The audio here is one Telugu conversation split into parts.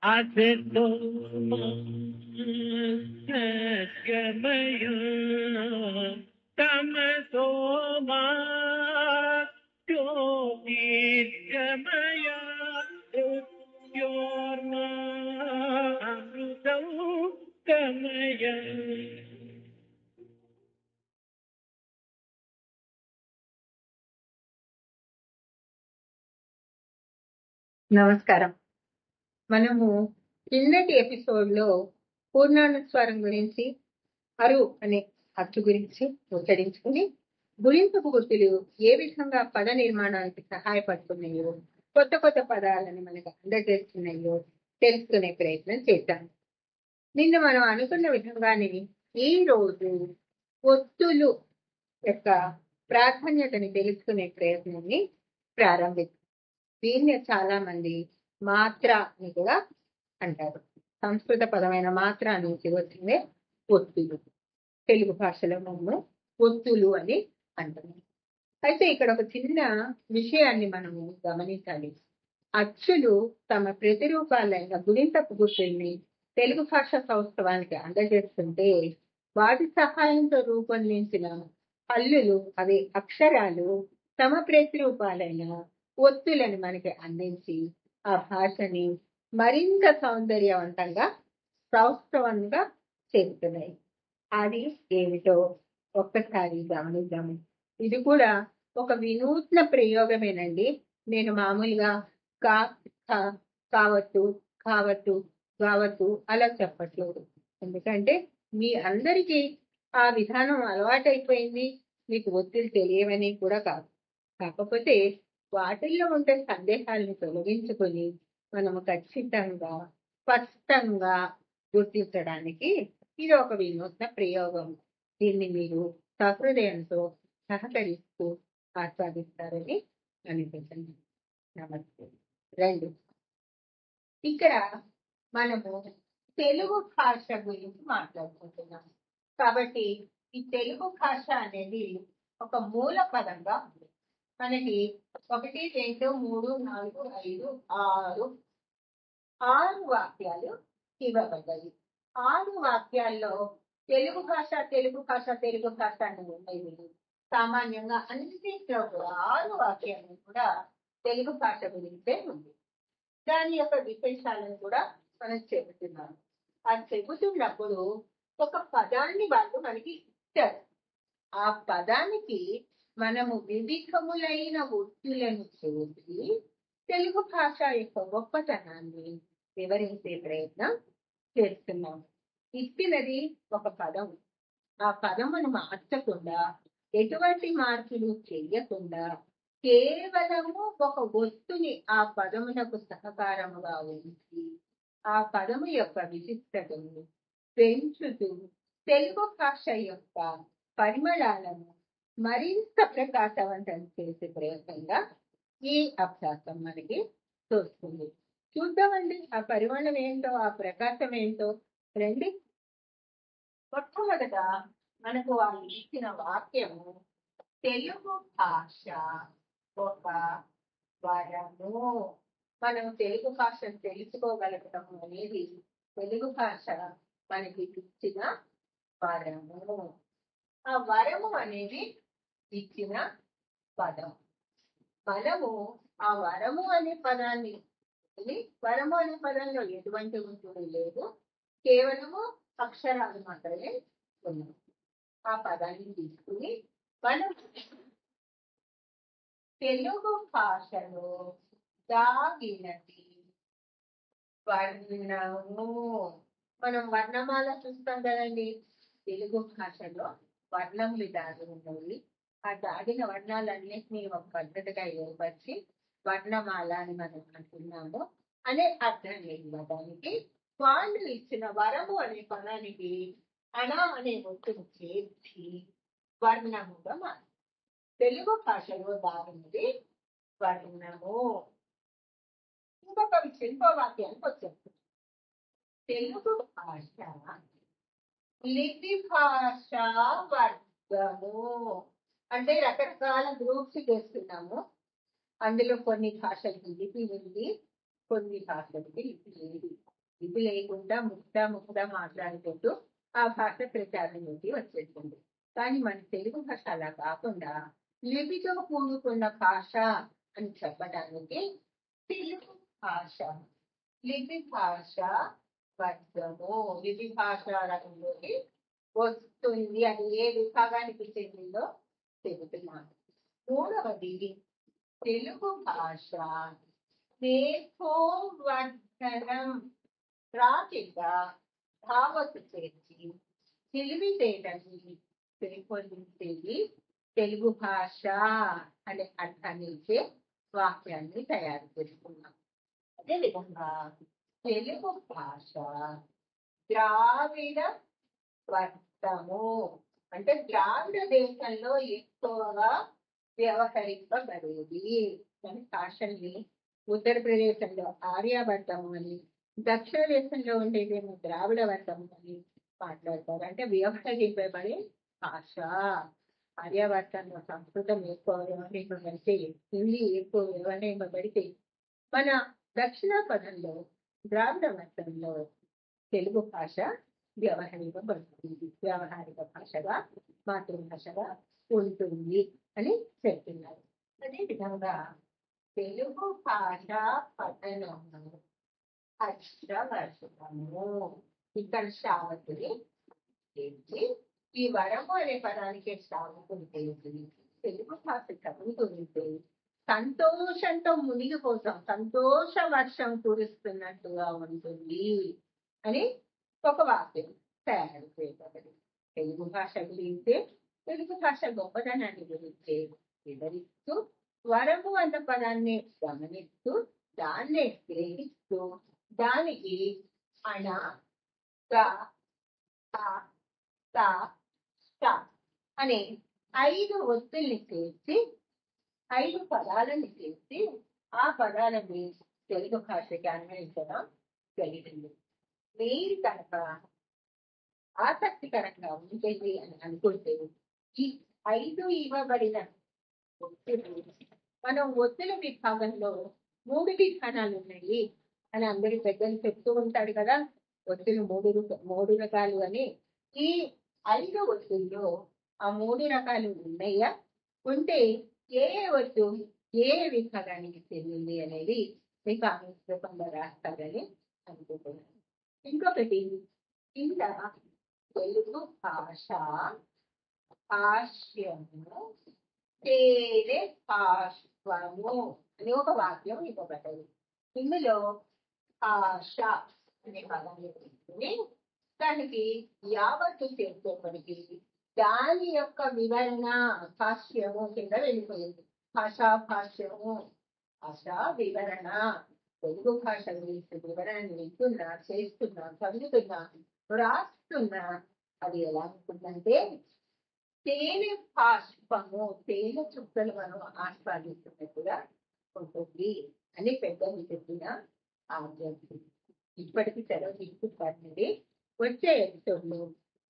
असतो मा सद्गमय तमसो मा ज्योतिर्गमय मृत्योर्मा अमृतं गमय. నమస్కారం. మనము కిందటి ఎపిసోడ్ లో పూర్ణానుస్వారం గురించి, అరు అనే అచ్చు గురించి ఉచ్చరించుకుని, గురించపు గుర్తులు ఏ విధంగా పద నిర్మాణానికి సహాయపడుతున్నాయో, కొత్త కొత్త పదాలని మనకు అందజేస్తున్నాయో తెలుసుకునే ప్రయత్నం చేద్దాం. నిన్న మనం అనుకున్న విధంగానే ఈ రోజు ఒత్తులు యొక్క ప్రాధాన్యతని తెలుసుకునే ప్రయత్నాన్ని ప్రారంభిస్తాం. దీన్ని చాలా మంది మాత్ర అని కూడా అంటారు. సంస్కృత పదమైన మాత్ర నుంచి వచ్చిందే ఒత్తులు. తెలుగు భాషలో మనము ఒత్తులు అని అంటున్నాం. అయితే ఇక్కడ ఒక చిన్న విషయాన్ని మనము గమనించాలి. అచ్చులు తమ ప్రతిరూపాలైన గుణింతపు గుర్తుల్ని తెలుగు భాష సౌష్ఠవానికి అందజేస్తుంటే, వాటి సహాయంతో రూపొందించిన హల్లులు, అవి అక్షరాలు తమ ప్రతిరూపాలైన ఒత్తులను మనకి అందించి ఆ భాషని మరింత సౌందర్యవంతంగా సౌష్ఠవంగా చేస్తున్నాయి. అది ఏమిటో ఒక్కసారి గమనిద్దాము. ఇది కూడా ఒక వినూత్న ప్రయోగమేనండి. నేను మామూలుగా కా కావట్టు కావట్టు కావట్టు అలా చెప్పట్లేదు. ఎందుకంటే మీ అందరికీ ఆ విధానం అలవాటైపోయింది, మీకు ఒత్తిడి తెలియవని కూడా కాదు. కాకపోతే వాటిల్లో ఉండే సందేహాలను తొలగించుకొని మనము ఖచ్చితంగా స్పష్టంగా గుర్తించడానికి ఇది ఒక వినూత్న ప్రయోగం. దీన్ని మీరు సహృదయంతో సహకరిస్తూ ఆస్వాదిస్తారని అనిపించండి. నమస్తే. రెండు, ఇక్కడ మనము తెలుగు భాష గురించి మాట్లాడుకుంటున్నాం. కాబట్టి ఈ తెలుగు భాష అనేది ఒక మూల పదంగా ఉంది. మనకి 1, 2, 3, 4, 5, 6 వాక్యాలు ఇవ్వబడ్డాయి. 6 వాక్యాల్లో తెలుగు భాష తెలుగు భాష తెలుగు భాష అని ఉన్నాయి. సామాన్యంగా అన్నింటిలో కూడా 6 వాక్యాలు కూడా తెలుగు భాష గురించే ఉంది. దాని యొక్క విశేషాలను కూడా మనం చెబుతున్నాం. అది చెబుతున్నప్పుడు ఒక పదాన్ని వాళ్ళు మనకి ఇచ్చారు. ఆ పదానికి మనము వివిధములైన ఒత్తులను చేసి తెలుగు భాష యొక్క గొప్పతనాన్ని వివరించే ప్రయత్నం చేస్తున్నాం. ఇచ్చినది ఒక పదం. ఆ పదమును మార్చకుండా, ఎటువంటి మార్పులు చేయకుండా, కేవలము ఒక ఒత్తుని ఆ పదమునకు సహకారముగా ఉంచి ఆ పదము యొక్క విశిష్టతను పెంచుతూ తెలుగు భాష యొక్క పరిమళాలను మరింత ప్రకాశవంతం చేసే ప్రయత్నంగా ఈ అభ్యాసం మనకి తోస్తుంది. చూద్దామండి ఆ పరిమళం ఏంటో, ఆ ప్రకాశం ఏంటో. రండి. మొట్టమొదట మనకు వాళ్ళు ఇచ్చిన వాక్యము తెలుగు భాష ఒక వరము. మనం తెలుగు భాషను తెలుసుకోగలగటము అనేది తెలుగు భాష మనకి ఇచ్చిన వరము. ఆ వరము అనేది ఇచ్చిన పదం. మనము ఆ వరము అనే పదాన్ని, వరము అనే పదంలో ఎటువంటి ఉంటుంది లేదు, కేవలము అక్షరాలు మాత్రమే ఉన్నాయి. ఆ పదాన్ని తీసుకుని మనం తెలుగు భాషలో దాగినది వర్ణము. మనం వర్ణమాల చూస్తాం కదండి. తెలుగు భాషలో వర్ణములు దాగి ఉన్నాయి. ఆ దాగిన వర్ణాలన్నింటినీ ఒక పద్ధతిగా ఏర్పరిచి వర్ణమాల అని మనం అంటున్నాము అనే అర్థం ఇవ్వడానికి వాళ్ళు ఇచ్చిన వరము అనే పదానికి అణ అనే ఒత్తును చేర్చి వర్ణముగా మారు. తెలుగు భాషలో దాగినది వర్ణము. ఇంకొక వాక్యానికి వచ్చేస్తుంది. తెలుగు భాష లిపి భాష వర్గము. అంటే రకరకాల గ్రూప్స్ చేస్తున్నాము. అందులో కొన్ని భాషలకి లిపి ఉంది, కొన్ని భాషలకి లిపి లేదు. ఇది లేకుండా ముక్త మాట్లాడుకుంటూ ఆ భాష ప్రచారంలోకి వచ్చేస్తుంది. కానీ మన తెలుగు భాష అలా కాకుండా లిపితో కూడుకున్న భాష అని చెప్పడానికి తెలుగు భాష, లిపి భాష వర్గము, లిపి భాష రంగంలోకి వస్తుంది. అది ఏ విభాగానికి చెందిందో చెబుతున్నాను. మూడవది తెలుగు భాష నేర్పోవర్ధనం, రాతిగా భావకు చేర్చి తెలివితేటని పెంపొందించేది తెలుగు భాష అనే అర్థాన్ని ఇచ్చే వాక్యాన్ని తయారు చేసుకున్నాం. అదేవిధంగా తెలుగు భాష ద్రావిడ వర్గము, అంటే ద్రావిడ దేశంలో ఎక్కువగా వ్యవహరింపబడేది. కానీ భాషల్ని ఉత్తరప్రదేశంలో ఆర్యావర్తము అని, దక్షిణ దేశంలో ఉండేదేమో ద్రావిడ వర్గము అని మాట్లాడతారు. అంటే వ్యవహరింపబడే భాష. ఆర్యావర్తంలో సంస్కృతం ఎక్కువ వ్యవహరింపబడితే, హిందీ ఎక్కువ వ్యవహరింపబడితే, మన దక్షిణ పదంలో ద్రావిడ వర్గంలో తెలుగు భాష వ్యవహరింపబడుతుంది, వ్యవహారిక భాషగా మాతృభాషగా ఉంటుంది అని చెప్తున్నారు. అదేవిధంగా తెలుగు భాష పఠనము అక్షరవర్షము. ఇక్కడ శ్రావకుని చేసి ఈ వరము అనే పదానికి శ్రావకుని చేసి తెలుగు భాష చదువుతుంటే సంతోషంతో మునిగిపోతాం, సంతోష వర్షం కురుస్తున్నట్టుగా ఉంటుంది అని ఒక వాక్యం తయారు చేయబడింది. తెలుగు భాష గురించి, తెలుగు భాష గొప్పదనాన్ని గురించి వివరిస్తూ, వరము అన్న పదాన్ని గమనిస్తూ, దాన్నే గ్రహిస్తూ, దానికి అణ, గ, త, త అనే 5 ఒత్తుల్ని చేసి, 5 పదాలను చేసి ఆ పదాలని తెలుగు భాషకి అన్వయించడం జరిగింది. మీరు కనుక ఆసక్తికరంగా ఉంటుంది అని అనుకుంటే ఈ 5 ఇవ్వబడిన ఒత్తులు, మనం ఒత్తుల విభాగంలో 3 విధానాలు ఉన్నాయి అని అందరి పెద్దలు చెప్తూ ఉంటాడు కదా, ఒత్తులు 3 రకాలు అని. ఈ 5 ఒత్తుల్లో ఆ 3 రకాలు ఉన్నాయా, ఉంటే ఏ ఒత్తు ఏ విభాగానికి చెందింది అనేది మీకు ఆమె రాస్తారని అనుకుంటున్నాను. ఇంకొకటి, కింద తెలుగు భాష భాష్యము తేనె భాష్పము అని ఒక వాక్యం ఇవ్వబడ్డది. ఇందులో భాష అనే పదాన్ని తీసుకుని దానికి యావత్తు చేసేప్పటికీ దాని యొక్క వివరణ భాష్యము కింద వెళ్ళిపోయింది. భాషా భాష్యము, భాషా వివరణ. తెలుగు భాష గురించి వివరణని వింటున్నా, చేస్తున్నా, చదువుతున్నా, రాస్తున్నా, అది ఎలా ఉంటుందంటే తేనె భాష్పము, తేనె చుక్కలు మనం ఆస్వాదిస్తున్నట్టుగా ఉంటుంది అని పెద్దలు చెప్పిన ఆజ్ఞ. ఇప్పటికీ సెలవు తీసుకుంటానండి. వచ్చే ఎపిసోడ్లో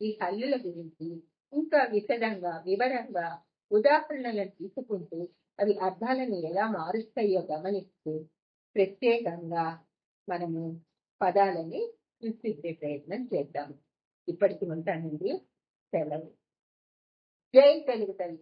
ఈ హల్లుల గురించి ఇంకా విశదంగా, వివరంగా ఉదాహరణలను తీసుకుంటూ అవి అర్థాలను ఎలా మారుస్తాయో గమనిస్తూ ప్రత్యేకంగా మనము పదాలని సృష్టించే ప్రయత్నం చేద్దాం. ఇప్పటికి ఉంటానండి. సెలవు. జై తెలుగు తల్లి.